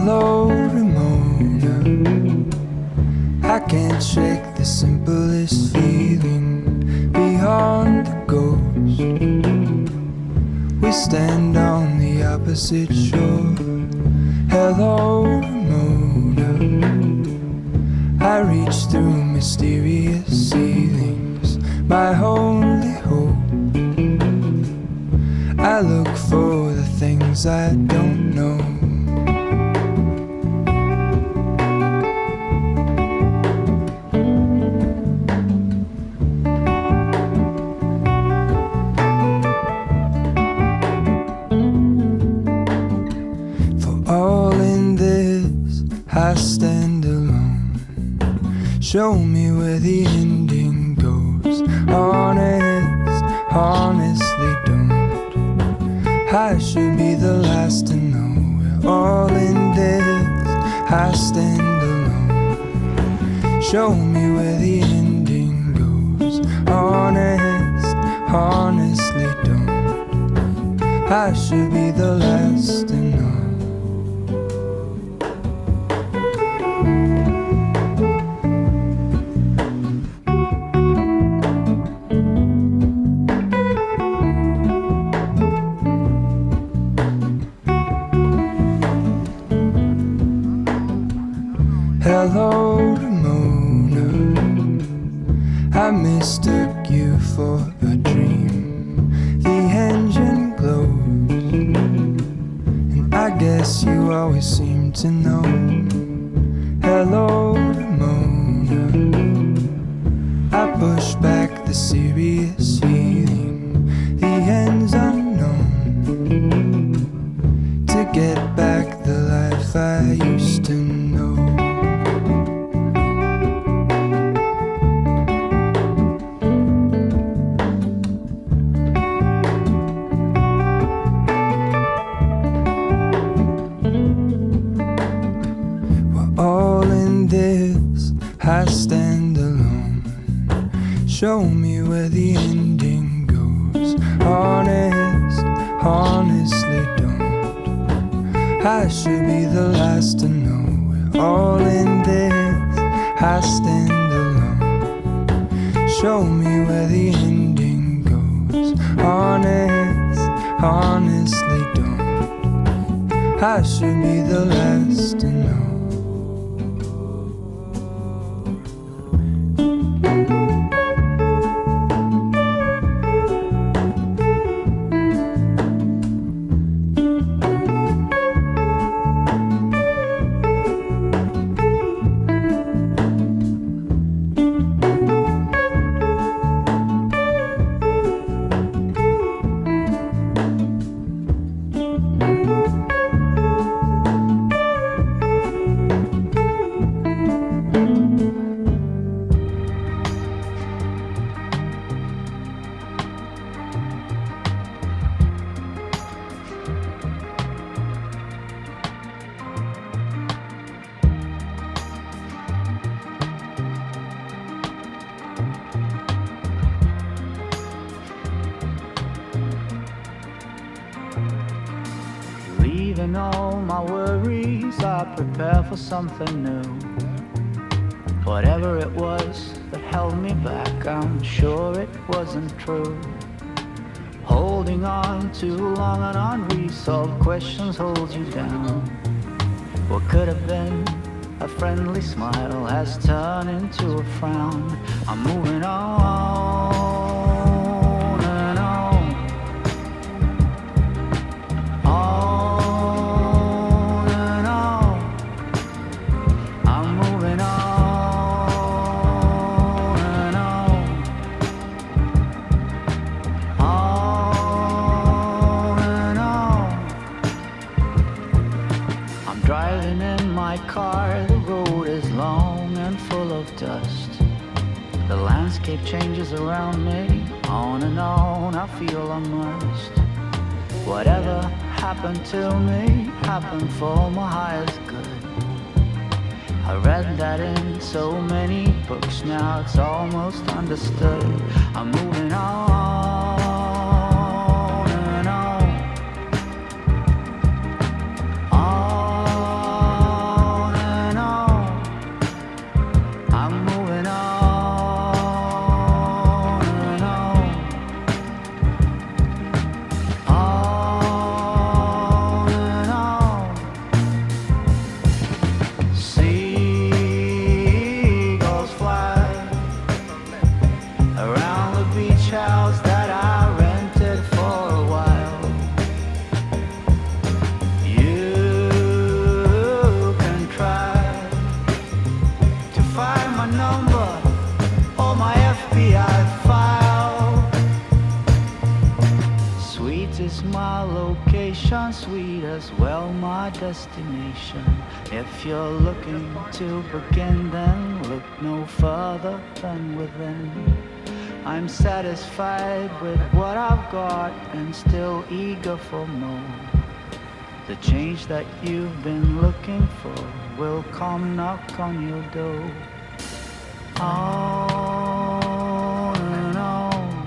Hello, Ramona. I can't shake the simplest feeling beyond the ghost. We stand on the opposite shore. Hello, Ramona. I reach through mysterious ceilings, my only hope. I look for the things I don't know. I stand alone. Show me where the ending goes. Honest, honestly don't. I should be the last to know. We're all in this. I stand alone. Show me where the ending goes. Honest, honestly don't. I should be the last to know. Hello, Ramona. I mistook you for a dream. The engine glows, and I guess you always seem to know. Hello, Ramona. I push back the serious feeling. The end's unknown. To get back the life I used to know. I stand alone. Show me where the ending goes. Honest, honestly don't. I should be the last to know. We're all in this. I stand alone. Show me where the ending goes. Honest, honestly don't. I should be the last to know. Leaving all my worries, I prepare for something new. Whatever it was that held me back, I'm sure it wasn't true. Holding on too long and unresolved questions hold you down. What could have been a friendly smile has turned into a frown. I'm moving on. Driving in my car, the road is long and full of dust. The landscape changes around me, on and on, I feel immersed. Whatever happened to me, happened for my highest good. I read that in so many books, now it's almost understood. I'm moving on. And on. On nation, sweet as well my destination. If you're looking to begin, then look no further than within. I'm satisfied with what I've got and still eager for more. The change that you've been looking for will come knock on your door. On and on,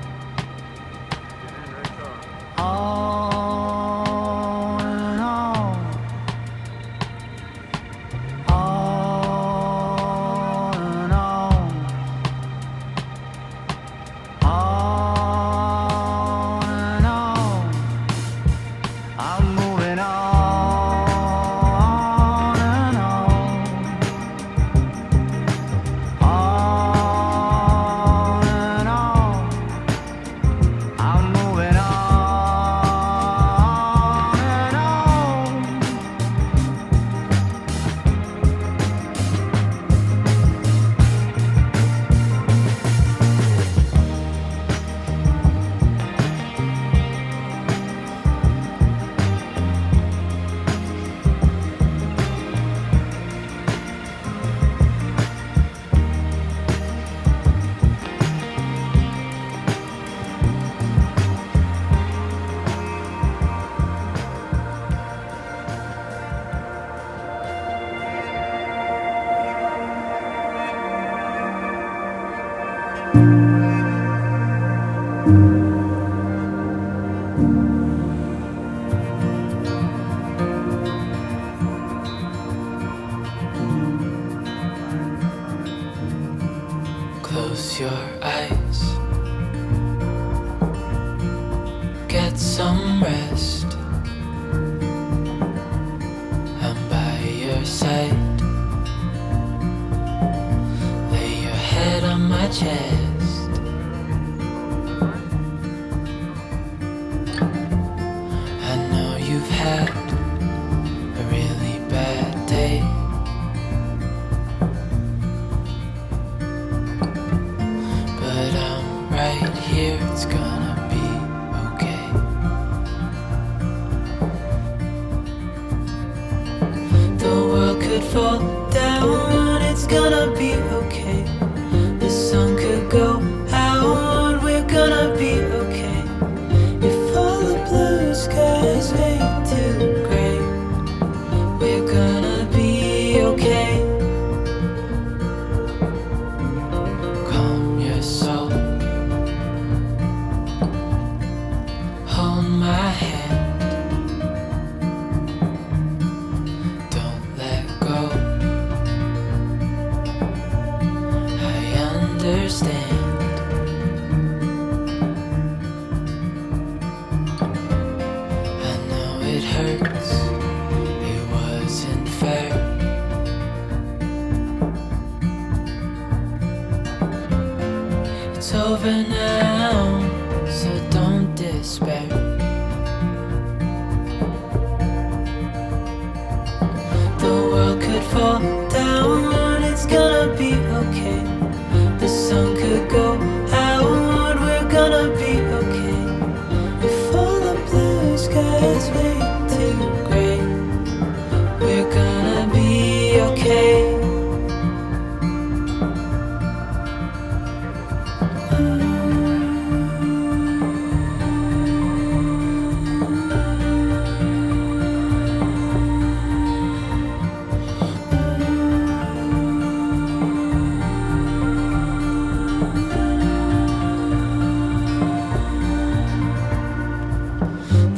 on and on, on and on, on and on. I'm moving on and on, on and on. I'm moving on and on. Close your eyes, get some rest. I'm by your side, lay your head on my chest. I know you've had a really bad day, but I'm right here, it's gonna be okay. The world could fall down, it's gonna be okay. The sun could go out, we're gonna be okay. If all the blue skies fade to gray, we're gonna be okay. Calm your soul, hold my hand, don't let go. I understand. I know it hurts, it wasn't fair. It's over now, so don't despair. The world could fall down, it's gonna be okay. The sun could go out, we're gonna be okay. If all the blue skies fade to gray, we're gonna be okay.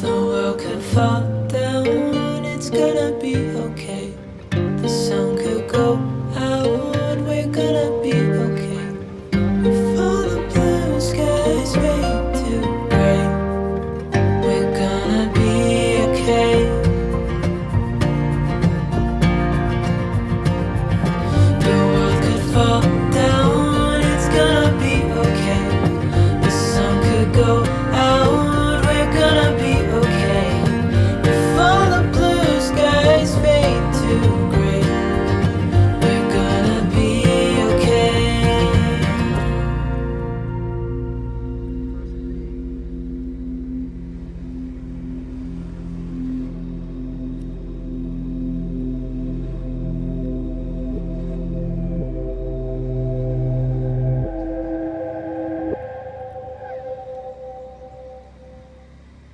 The world could fall down, it's gonna be